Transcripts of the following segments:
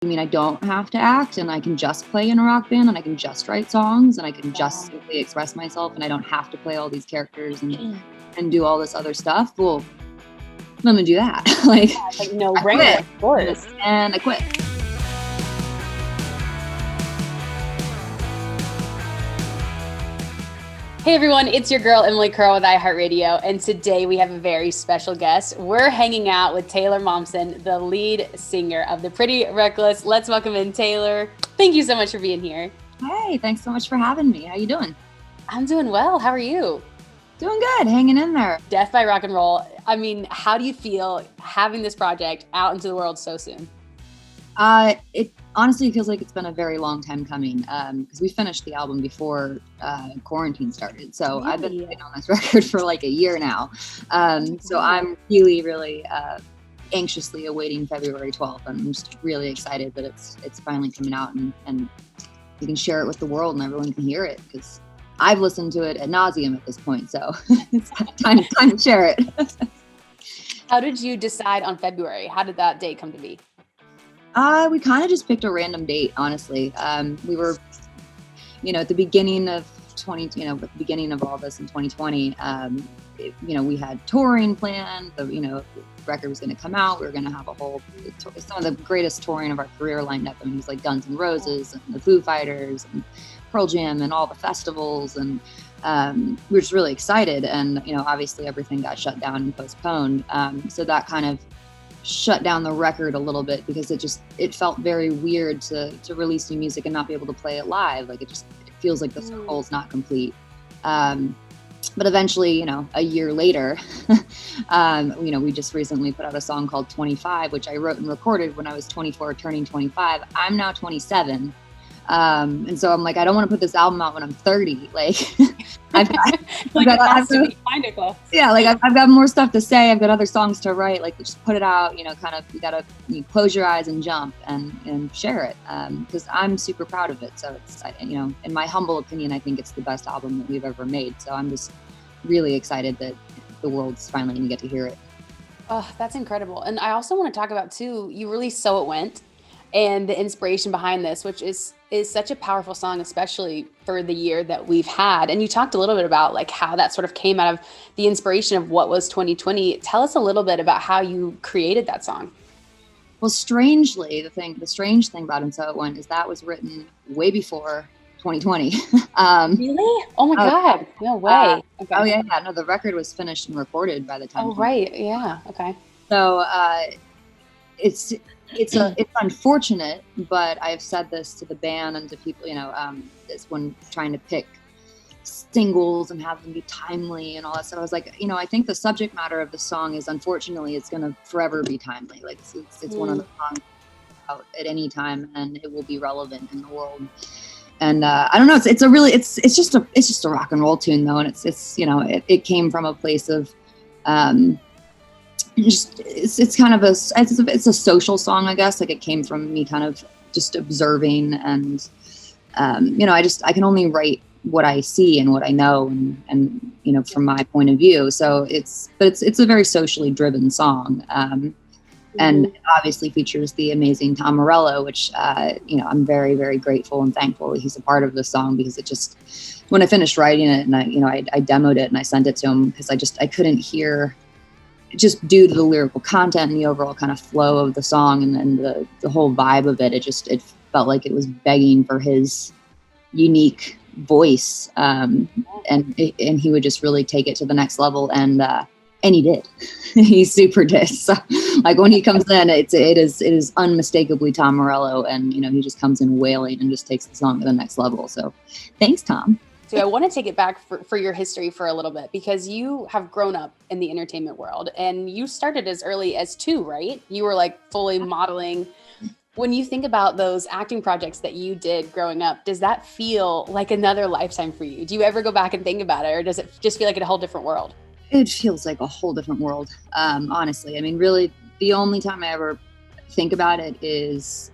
I mean, I don't have to act, and I can just play in a rock band, and I can just write songs, and I can just simply express myself, and I don't have to play all these characters and do all this other stuff. Well, I'm gonna do that. Like, no brainer, of course. And I quit. Hey everyone, it's your girl Emily Curl with iHeartRadio, and today we have a very special guest. We're hanging out with Taylor Momsen, the lead singer of The Pretty Reckless. Let's welcome in Taylor. Thank you so much for being here. Hey, thanks so much for having me. How you doing? I'm doing well. How are you? Doing good, hanging in there. Death by Rock and Roll. I mean, how do you feel having this project out into the world so soon? It honestly feels like it's been a very long time coming, because we finished the album before quarantine started. So really? I've been working on this record for like a year now. So I'm really anxiously awaiting February 12th. I'm just really excited that it's finally coming out and you can share it with the world and everyone can hear it, because I've listened to it ad nauseum at this point. So it's time to share it. How did you decide on February? How did that date come to be? We kind of just picked a random date, honestly. We were, at the beginning of the beginning of all this in 2020, we had touring planned. The record was going to come out. We were going to have some of the greatest touring of our career lined up. I mean, it was like Guns N' Roses and the Foo Fighters and Pearl Jam and all the festivals. And we were just really excited. And, obviously everything got shut down and postponed. So that kind of shut down the record a little bit, because it felt very weird to release new music and not be able to play it live. Like it feels like the circle's not complete. But eventually, a year later, we just recently put out a song called 25, which I wrote and recorded when I was 24, turning 25. I'm now 27. And so I'm like, I don't want to put this album out when I'm 30. Like, I've got more stuff to say. I've got other songs to write. Like, just put it out. You gotta close your eyes and jump and share it. Because I'm super proud of it. So it's, in my humble opinion, I think it's the best album that we've ever made. So I'm just really excited that the world's finally gonna get to hear it. Oh, that's incredible. And I also want to talk about too, you released So It Went, and the inspiration behind this, which is such a powerful song, especially for the year that we've had. And you talked a little bit about like how that sort of came out of the inspiration of what was 2020. Tell us a little bit about how you created that song. Well, strangely, the strange thing about And So It Went is that was written way before 2020. Really? Oh my God. No way. Okay. Oh yeah. No, the record was finished and recorded by the time. Oh, right. Yeah. Okay. So, it's unfortunate, but I've said this to the band and to people, it's when trying to pick singles and have them be timely and all that stuff. I was like, I think the subject matter of the song is, unfortunately, it's going to forever be timely. Like it's one of the songs out at any time, and it will be relevant in the world. And I don't know, it's just a rock and roll tune though, and it came from a place of it's kind of it's a social song, I guess. Like it came from me kind of just observing, and I can only write what I see and what I know, and from my point of view. So it's a very socially driven song, and it obviously features the amazing Tom Morello, which I'm very, very grateful and thankful that he's a part of this song, because it just, when I finished writing it and I demoed it and I sent it to him, because I couldn't hear, just due to the lyrical content and the overall kind of flow of the song and the whole vibe of it, it felt like it was begging for his unique voice, and he would just really take it to the next level, and he did. He super did. So like when he comes in, it is unmistakably Tom Morello, and he just comes in wailing and just takes the song to the next level. So thanks, Tom. So I want to take it back for your history for a little bit, because you have grown up in the entertainment world, and you started as early as 2, right? You were like fully modeling. When you think about those acting projects that you did growing up, does that feel like another lifetime for you? Do you ever go back and think about it, or does it just feel like a whole different world? It feels like a whole different world, honestly. I mean, really, the only time I ever think about it is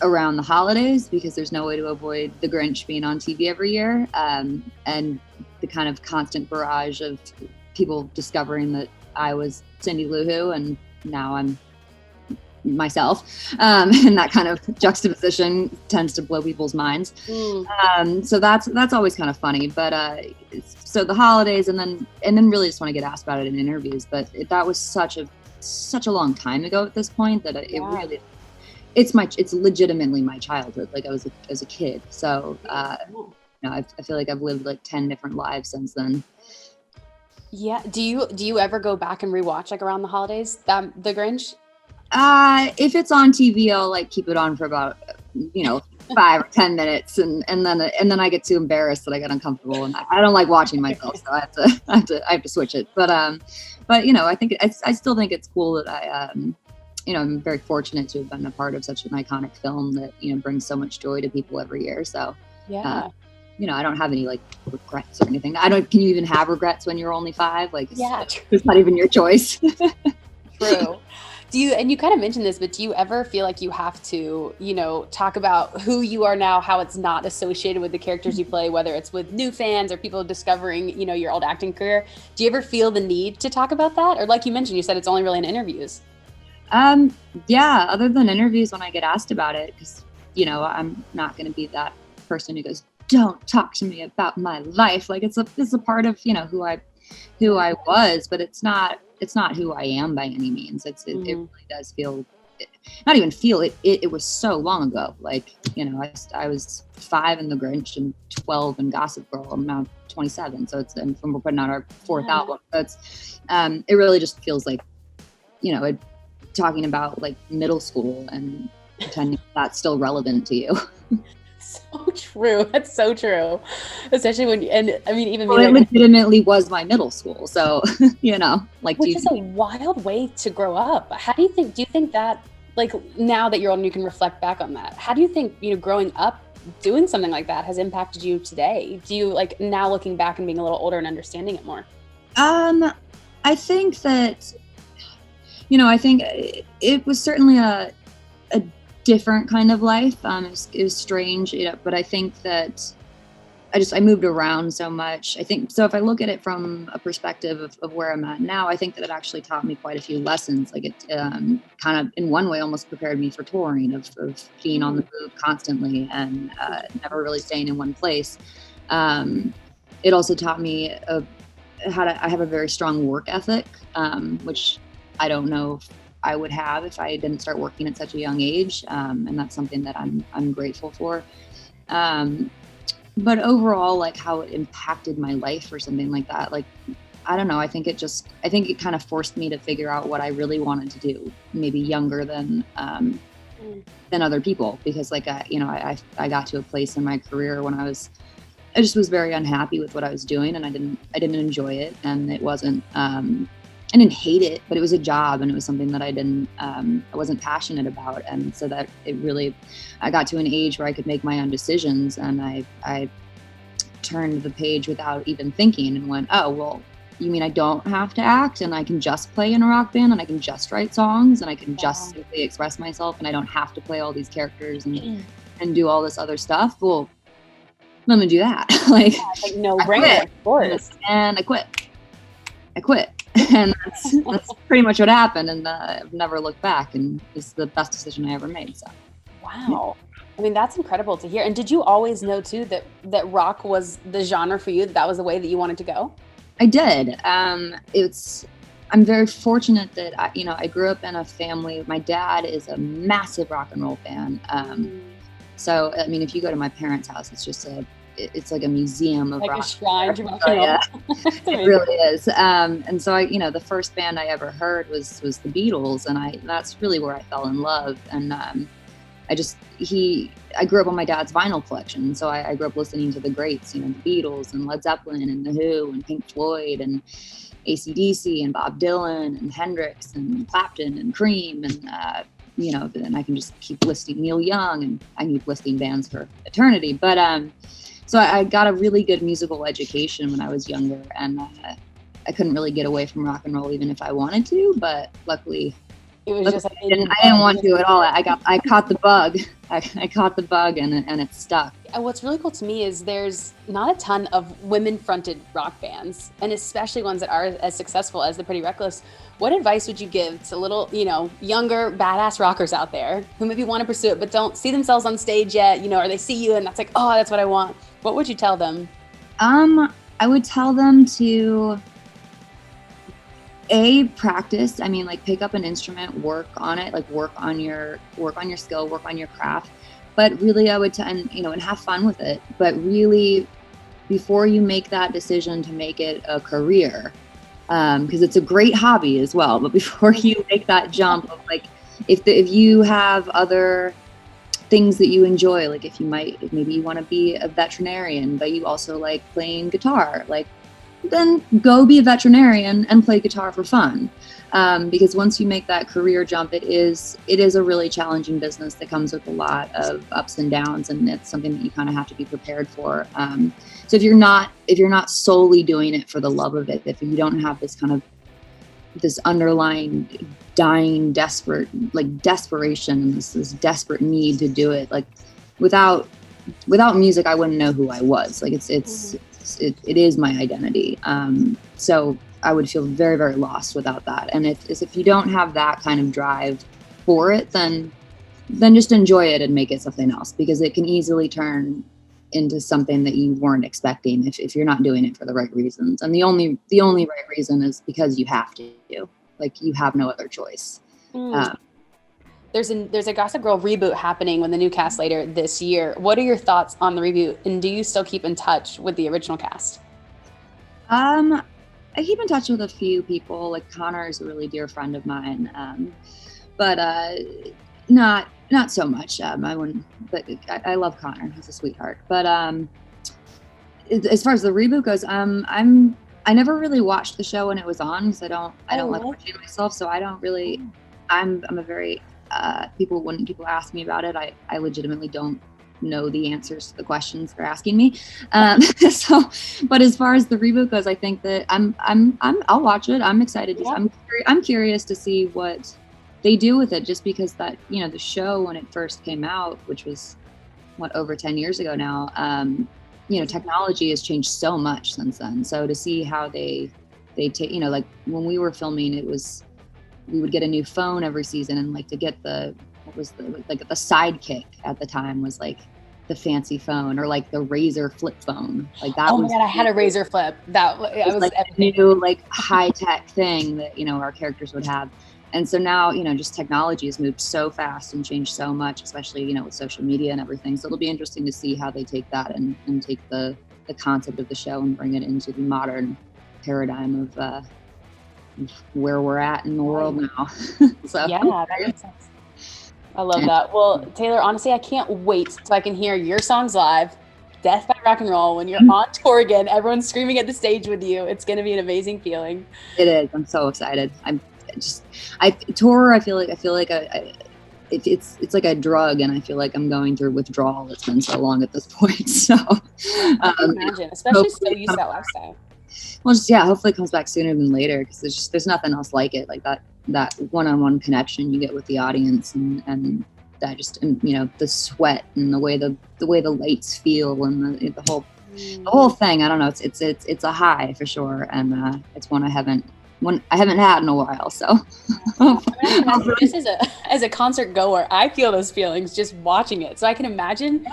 around the holidays, because there's no way to avoid the Grinch being on TV every year, and the kind of constant barrage of people discovering that I was Cindy Lou Who, and now I'm myself. And that kind of juxtaposition tends to blow people's minds. So that's always kind of funny. But so the holidays, and then really just want to get asked about it in interviews. But that was such a long time ago at this point that it really, it's legitimately my childhood. Like I was a kid. So I feel like I've lived like 10 different lives since then. Yeah. Do you ever go back and rewatch like around the holidays, The Grinch? If it's on TV, I'll like keep it on for about 5 or 10 minutes, and then I get too embarrassed that I get uncomfortable, and I don't like watching myself, so I have to switch it. But I think I still think it's cool that I'm very fortunate to have been a part of such an iconic film that brings so much joy to people every year. So I don't have any like regrets or anything. Can you even have regrets when you're only 5? Like it's not even your choice. True. And you kind of mentioned this, but do you ever feel like you have to, talk about who you are now, how it's not associated with the characters you play, whether it's with new fans or people discovering, your old acting career? Do you ever feel the need to talk about that? Or like you mentioned, you said it's only really in interviews. Yeah, other than interviews when I get asked about it, because, I'm not going to be that person who goes, don't talk to me about my life. Like it's a part of, who I was, but it's not who I am by any means. It really does feel, not even feel it. It was so long ago. Like, I was 5 in The Grinch and 12 in Gossip Girl. I'm now 27. So and we're putting out our 4th album. So it's, it really just feels like, talking about like middle school and pretending that's still relevant to you. So true. That's so true. Especially when, and I mean, even it legitimately was my middle school. So, like, which is a wild way to grow up. Do you think that, like, now that you're old and you can reflect back on that, how do you think, growing up doing something like that has impacted you today? Do you like now looking back and being a little older and understanding it more? I think that, I think it was certainly a different kind of life. It was strange, but I think that I moved around so much. I think, so if I look at it from a perspective of where I'm at now, I think that it actually taught me quite a few lessons. Like it kind of in one way almost prepared me for touring, of being on the move constantly and never really staying in one place. It also taught me I have a very strong work ethic, which I don't know if I would have if I didn't start working at such a young age. And that's something that I'm grateful for. But overall, like how it impacted my life or something like that, like, I don't know. I think it kind of forced me to figure out what I really wanted to do, maybe younger than other people, because like, I got to a place in my career when I just was very unhappy with what I was doing, and I didn't enjoy it. And it wasn't, I didn't hate it, but it was a job, and it was something that I wasn't passionate about. And so that I got to an age where I could make my own decisions, and I turned the page without even thinking and went, oh, well, you mean I don't have to act, and I can just play in a rock band, and I can just write songs, and I can just simply express myself, and I don't have to play all these characters and do all this other stuff? Well, I'm gonna do that. like no brainer, of course. And I quit. And that's pretty much what happened. And I've never looked back, and it's the best decision I ever made. So, wow. I mean, that's incredible to hear. And did you always know too that rock was the genre for you? That was the way that you wanted to go? I did. I'm very fortunate that I grew up in a family. My dad is a massive rock and roll fan. So, I mean, if you go to my parents' house, it's like a museum of like rock. A shrine to rock and roll. Yeah. It really is. And so the first band I ever heard was the Beatles, and that's really where I fell in love. And I grew up on my dad's vinyl collection, so I grew up listening to the greats, the Beatles and Led Zeppelin and The Who and Pink Floyd and AC/DC and Bob Dylan and Hendrix and Clapton and Cream and then I can just keep listing Neil Young, and I keep listing bands for eternity. But so I got a really good musical education when I was younger, and I couldn't really get away from rock and roll even if I wanted to. But luckily, It was just like, I didn't want to at all. I caught the bug. I caught the bug and it stuck. What's really cool to me is there's not a ton of women-fronted rock bands, and especially ones that are as successful as the Pretty Reckless. What advice would you give to little, younger badass rockers out there who maybe want to pursue it but don't see themselves on stage yet, or they see you and that's like, oh, that's what I want. What would you tell them? I would tell them to practice. I mean, like, pick up an instrument, work on it, like work on your skill, work on your craft. But really, I would and have fun with it. But really, before you make that decision to make it a career, because it's a great hobby as well. But before you make that jump of like, if you have other things that you enjoy, like if maybe you want to be a veterinarian, but you also like playing guitar, like, then go be a veterinarian and play guitar for fun. Because once you make that career jump, it is a really challenging business that comes with a lot of ups and downs, and it's something that you kind of have to be prepared for. So if you're not solely doing it for the love of it, if you don't have this underlying dying desperation and this desperate need to do it, like without music, I wouldn't know who I was. Like it is my identity. So I would feel very, very lost without that. And if you don't have that kind of drive for it, then just enjoy it and make it something else, because it can easily turn into something that you weren't expecting if you're not doing it for the right reasons. And the only right reason is because you have to. Like, you have no other choice. There's a Gossip Girl reboot happening with the new cast later this year. What are your thoughts on the reboot, and do you still keep in touch with the original cast? I keep in touch with a few people. Like, Connor is a really dear friend of mine, but not so much. I wouldn't. But I love Connor. He's a sweetheart. But as far as the reboot goes, I never really watched the show when it was on, because I don't like watching it myself. So I don't really. I'm a very when people ask me about it, I legitimately don't know the answers to the questions they're asking me. But as far as the reboot goes, I think that I'll watch it. I'm excited. Yeah. I'm curious to see what they do with it, just because that, the show, when it first came out, which was over 10 years ago now, technology has changed so much since then. So to see how they take, like when we were filming, we would get a new phone every season, and like to get the Sidekick at the time was like the fancy phone, or like the Razor flip phone. Like that. Oh my God, I had a Razor flip. That was like a new like high tech thing that our characters would have. And so now, just technology has moved so fast and changed so much, especially, with social media and everything. So it'll be interesting to see how they take that and take the concept of the show and bring it into the modern paradigm of where we're at in the world now. So yeah, that makes sense. I love that. Well, Taylor, honestly, I can't wait so I can hear your songs live, Death by Rock and Roll, when you're on tour again, everyone's screaming at the stage with you. It's going to be an amazing feeling. It is. I'm so excited. Tour, I feel like it's like a drug, and I feel like I'm going through withdrawal. It's been so long at this point. So I can imagine, especially so used to that lifestyle. Well, hopefully it comes back sooner than later, because there's nothing else like it. Like that one-on-one connection you get with the audience, and that the sweat and the way the lights feel, and the whole thing. I don't know. It's a high for sure, and it's one I haven't had in a while. So just as a concert goer, I feel those feelings just watching it. So I can imagine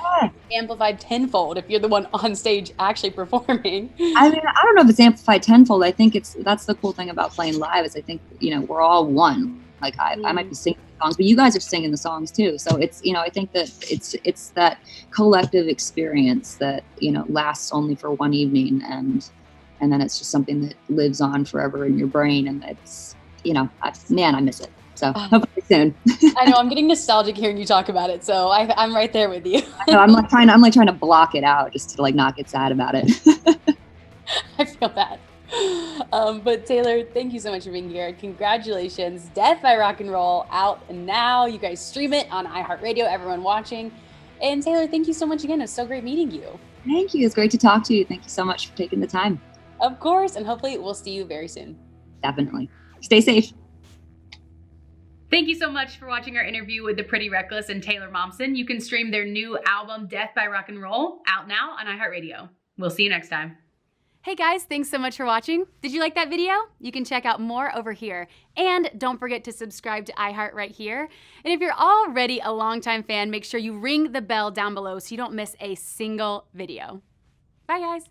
amplified tenfold if you're the one on stage actually performing. I mean, I don't know if it's amplified tenfold. I think that's the cool thing about playing live, is I think, we're all one. Like I might be singing songs, but you guys are singing the songs too. So it's, I think that it's that collective experience that, lasts only for one evening, and then it's just something that lives on forever in your brain. And it's, I miss it. So hopefully soon. I know, I'm getting nostalgic hearing you talk about it. So I'm right there with you. I know, I'm trying to block it out just to not get sad about it. I feel that. But Taylor, thank you so much for being here. Congratulations. Death by Rock and Roll out now. You guys stream it on iHeartRadio, everyone watching. And Taylor, thank you so much again. It's so great meeting you. Thank you. It's great to talk to you. Thank you so much for taking the time. Of course. And hopefully we'll see you very soon. Definitely. Stay safe. Thank you so much for watching our interview with the Pretty Reckless and Taylor Momsen. You can stream their new album, Death by Rock and Roll, out now on iHeartRadio. We'll see you next time. Hey guys, thanks so much for watching. Did you like that video? You can check out more over here. And don't forget to subscribe to iHeart right here. And if you're already a longtime fan, make sure you ring the bell down below so you don't miss a single video. Bye guys.